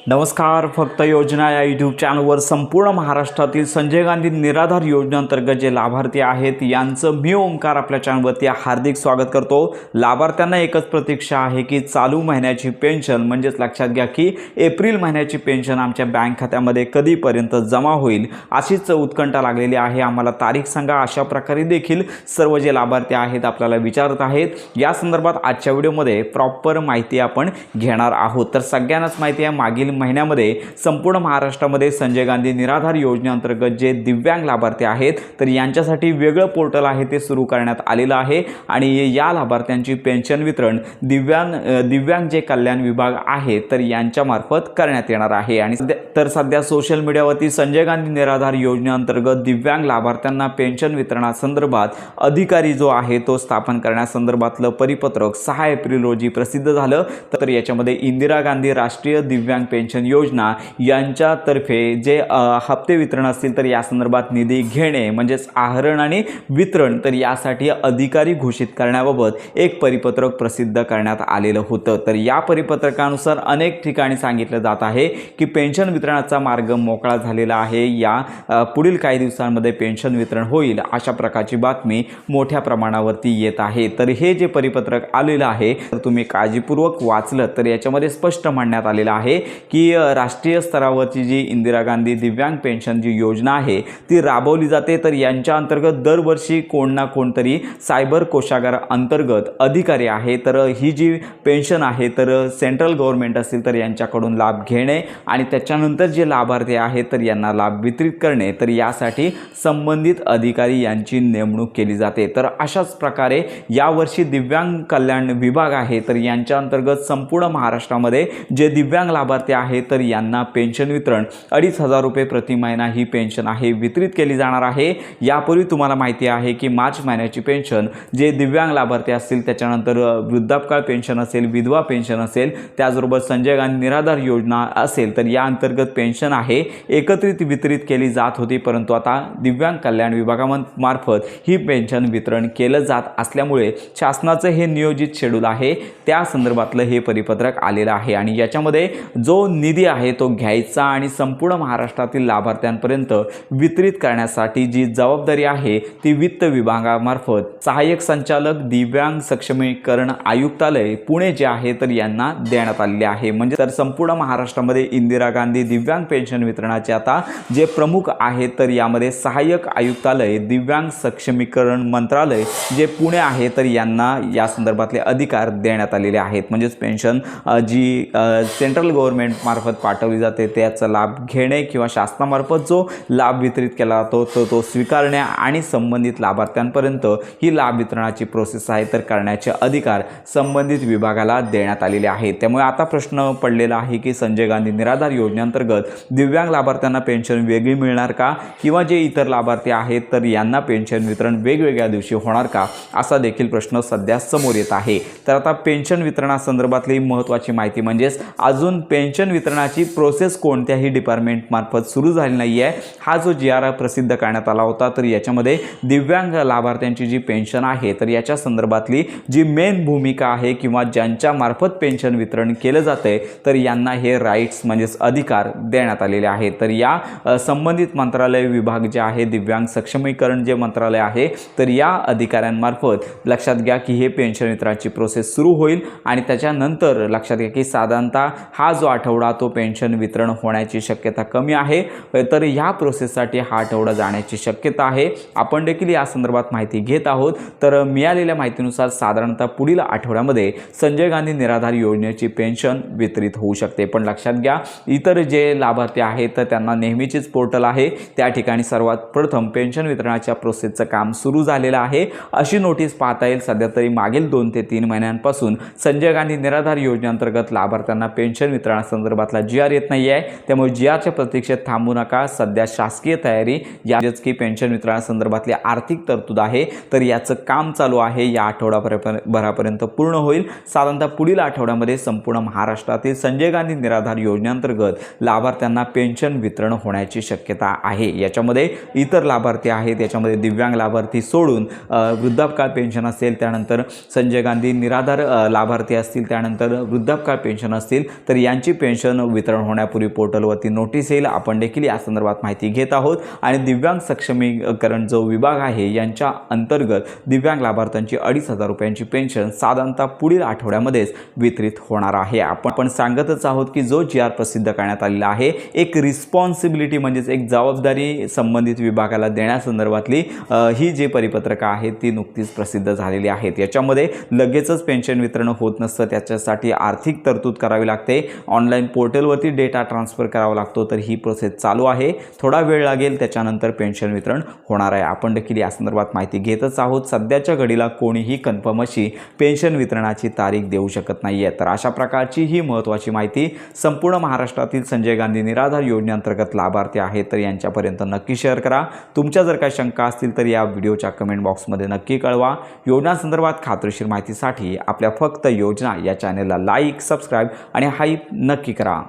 नमस्कार. फक्त योजना या यूट्यूब चॅनलवर संपूर्ण महाराष्ट्रातील संजय गांधी निराधार योजनेअंतर्गत जे लाभार्थी आहेत यांचं मी ओंकार आपल्या चॅनलवरती हार्दिक स्वागत करतो. लाभार्थ्यांना एकच प्रतीक्षा आहे की चालू महिन्याची पेन्शन म्हणजेच लक्षात घ्या की एप्रिल महिन्याची पेन्शन आमच्या बँक खात्यामध्ये कधीपर्यंत जमा होईल अशीच उत्कंठा लागलेली आहे. आम्हाला तारीख सांगा अशा प्रकारे देखील सर्व जे लाभार्थी आहेत आपल्याला विचारत आहेत. या संदर्भात आजच्या व्हिडिओमध्ये प्रॉपर माहिती आपण घेणार आहोत. तर सगळ्यांनाच माहिती आहे मागील महिन्यामध्ये संपूर्ण महाराष्ट्रामध्ये संजय गांधी निराधार योजनेअंतर्गत जे दिव्यांग लाभार्थी आहेत तर यांच्यासाठी वेगळं पोर्टल आहे ते सुरू करण्यात आलेलं आहे आणि या लाभार्थ्यांची पेन्शन वितरण दिव्यांग जे कल्याण विभाग आहे तर यांच्यामार्फत करण्यात येणार आहे. आणि सध्या सोशल मीडियावरती संजय गांधी निराधार योजनेअंतर्गत दिव्यांग लाभार्थ्यांना पेन्शन वितरणासंदर्भात अधिकारी जो आहे तो स्थापन करण्यासंदर्भातलं परिपत्रक 6 एप्रिल रोजी प्रसिद्ध झालं. तर याच्यामध्ये इंदिरा गांधी राष्ट्रीय दिव्यांग पेन्शन योजना यांच्यातर्फे जे हप्ते वितरण असतील तर या संदर्भात निधी घेणे म्हणजेच आहरण आणि वितरण तर यासाठी अधिकारी घोषित करण्याबाबत एक परिपत्रक प्रसिद्ध करण्यात आलेलं होतं. तर या परिपत्रकानुसार अनेक ठिकाणी सांगितलं जात आहे की पेन्शन वितरणाचा मार्ग मोकळा झालेला आहे. या पुढील काही दिवसांमध्ये पेन्शन वितरण होईल अशा प्रकारची बातमी मोठ्या प्रमाणावरती येत आहे. तर हे जे परिपत्रक आलेलं आहे तर तुम्ही काळजीपूर्वक वाचलं तर याच्यामध्ये स्पष्ट म्हणण्यात आलेलं आहे की राष्ट्रीय स्तरावरची जी इंदिरा गांधी दिव्यांग पेन्शन जी योजना आहे ती राबवली जाते. तर यांच्या अंतर्गत दरवर्षी कोण ना कोणतरी सायबर कोषागार अंतर्गत अधिकारी आहे तर ही जी पेन्शन आहे तर सेंट्रल गव्हर्नमेंट असेल तर यांच्याकडून लाभ घेणे आणि त्याच्यानंतर जे लाभार्थी आहेत तर यांना लाभ वितरित करणे तर यासाठी संबंधित अधिकारी यांची नेमणूक केली जाते. तर अशाच प्रकारे यावर्षी दिव्यांग कल्याण विभाग आहे तर यांच्या अंतर्गत संपूर्ण महाराष्ट्रामध्ये जे दिव्यांग लाभार्थी आहेत तर यांना पेन्शन वितरण 2,500 रुपये प्रति महिना ही पेन्शन आहे वितरित केली जाणार आहे. यापूर्वी तुम्हाला माहिती आहे की मार्च महिन्याची पेन्शन जे दिव्यांग लाभार्थी असतील त्याच्यानंतर वृद्धापकाळ पेन्शन असेल विधवा पेन्शन असेल त्याचबरोबर संजय गांधी निराधार योजना असेल तर या अंतर्गत पेन्शन आहे एकत्रित वितरित केली जात होती. परंतु आता दिव्यांग कल्याण विभागामार्फत ही पेन्शन वितरण केलं जात असल्यामुळे शासनाचं हे नियोजित शेड्यूल आहे त्या संदर्भातलं हे परिपत्रक आलेलं आहे. आणि याच्यामध्ये जो निधी आहे तो घ्यायचा आणि संपूर्ण महाराष्ट्रातील लाभार्थ्यांपर्यंत वितरित करण्यासाठी जी जबाबदारी आहे ती वित्त विभागामार्फत सहाय्यक संचालक दिव्यांग सक्षमीकरण आयुक्तालय पुणे जे आहे तर यांना देण्यात आलेले आहे. म्हणजे तर संपूर्ण महाराष्ट्रामध्ये इंदिरा गांधी दिव्यांग पेन्शन वितरणाचे आता जे प्रमुख आहेत तर यामध्ये सहाय्यक आयुक्तालय दिव्यांग सक्षमीकरण मंत्रालय जे पुणे आहे तर यांना या संदर्भातले अधिकार देण्यात आलेले आहेत. म्हणजेच पेन्शन जी सेंट्रल गव्हर्नमेंट मार्फत पाठवली जाते त्याचा लाभ घेणे किंवा शासनामार्फत जो लाभ वितरित केला जातो तो स्वीकारणे आणि संबंधित लाभार्थ्यांपर्यंत ही लाभ वितरणाची प्रोसेस आहे तर करण्याचे अधिकार संबंधित विभागाला देण्यात आलेले आहेत. त्यामुळे आता प्रश्न पडलेला आहे की संजय गांधी निराधार योजनेअंतर्गत दिव्यांग लाभार्थ्यांना पेन्शन वेगळी मिळणार का किंवा जे इतर लाभार्थी आहेत तर यांना पेन्शन वितरण वेगवेगळ्या दिवशी होणार का असा देखील प्रश्न सध्या समोर येत आहे. तर आता पेन्शन वितरणासंदर्भातली महत्त्वाची माहिती म्हणजेच अजून पेन्शन वितरणाची प्रोसेस कोणत्याही डिपार्टमेंट मार्फत सुरू झाली नाही आहे. हा जो GR प्रसिद्ध करण्यात आला होता तर याच्यामध्ये दिव्यांग लाभार्थ्यांची जी पेन्शन आहे तर याच्या संदर्भातली जी मेन भूमिका आहे किंवा ज्यांच्या मार्फत पेन्शन वितरण केलं जाते तर यांना हे राईट्स म्हणजेच अधिकार देण्यात आलेले आहेत. तर या संबंधित मंत्रालय विभाग जे आहे दिव्यांग सक्षमीकरण जे मंत्रालय आहे तर या अधिकाऱ्यांमार्फत लक्षात घ्या की हे पेन्शन वितरणाची प्रोसेस सुरू होईल आणि त्याच्यानंतर लक्षात घ्या की साधारणतः हा जो आठवडा तो पेन्शन वितरण होण्याची शक्यता कमी आहे. तर ह्या प्रोसेससाठी हा आठवडा जाण्याची शक्यता आहे. आपण देखील या संदर्भात माहिती घेत आहोत. तर मिळालेल्या माहितीनुसार साधारणतः पुढील आठवड्यामध्ये संजय गांधी निराधार योजनेची पेन्शन वितरित होऊ शकते. पण लक्षात घ्या इतर जे लाभार्थी आहेत तर त्यांना नेहमीचीच पोर्टल आहे त्या ठिकाणी सर्वात प्रथम पेन्शन वितरणाच्या प्रोसेसचं काम सुरू झालेलं आहे अशी नोटीस पाहता येईल. सध्या तरी मागील 2 ते 3 महिन्यांपासून संजय गांधी निराधार योजनेअंतर्गत लाभार्थ्यांना पेन्शन वितरणासंदर्भातला GR येत नाही आहे. त्यामुळे GRच्या प्रतीक्षेत थांबू नका. सध्या शासकीय तयारी याच की पेन्शन वितरणासंदर्भातली आर्थिक तरतूद आहे तर याचं काम चालू आहे. या आठवडाभरापर्यंत पूर्ण होईल. साधारणतः पुढील आठवड्यामध्ये संपूर्ण महाराष्ट्रातील संजय गांधी निराधार योजनेअंतर्गत लाभार्थ्यांना पेन्शन वितरण होण्याची शक्यता आहे. याच्यामध्ये इतर लाभार्थी आहेत याच्यामध्ये दिव्यांग लाभार्थी सोडून वृद्धापकाळ पेन्शन असेल त्यानंतर संजय गांधी निराधार लाभार्थी असतील त्यानंतर वृद्धापकाळ पेन्शन असतील तर यांची पेन्शन पेन्शन वितरण होण्यापूर्वी पोर्टलवरती नोटीस येईल. आपण देखील या संदर्भात माहिती घेत आहोत. आणि दिव्यांग सक्षमीकरण जो विभाग आहे यांच्या अंतर्गत दिव्यांग लाभार्थ्यांची 2,500 रुपयांची पेन्शन साधारणतः पुढील आठवड्यामध्येच वितरित होणार आहे. आपण सांगतच आहोत की जो GR प्रसिद्ध करण्यात आलेला आहे, एक रिस्पॉन्सिबिलिटी म्हणजेच एक जबाबदारी संबंधित विभागाला देण्यासंदर्भातली ही जी परिपत्रकं आहेत ती नुकतीच प्रसिद्ध झालेली आहेत. याच्यामध्ये लगेचच पेन्शन वितरण होत नसतं, त्याच्यासाठी आर्थिक तरतूद करावी लागते. ऑनलाईन पोर्टलवरती डेटा ट्रान्सफर करावा लागतो. तर ही प्रोसेस चालू आहे. थोडा वेळ लागेल, त्याच्यानंतर पेन्शन वितरण होणार आहे. आपण देखील या संदर्भात माहिती घेतच आहोत. सध्याच्या घडीला कोणीही कन्फर्म अशी पेन्शन वितरणाची तारीख देऊ शकत नाही आहे. तर अशा प्रकारची ही महत्त्वाची माहिती संपूर्ण महाराष्ट्रातील संजय गांधी निराधार योजनेअंतर्गत लाभार्थी आहेत तर यांच्यापर्यंत नक्की शेअर करा. तुमच्या जर काही शंका असतील तर या व्हिडिओच्या कमेंट बॉक्समध्ये नक्की कळवा. योजनांसंदर्भात खात्रीशीर माहितीसाठी आपल्या फक्त योजना या चॅनेलला लाईक, सबस्क्राईब आणि हाईप नक्की करा.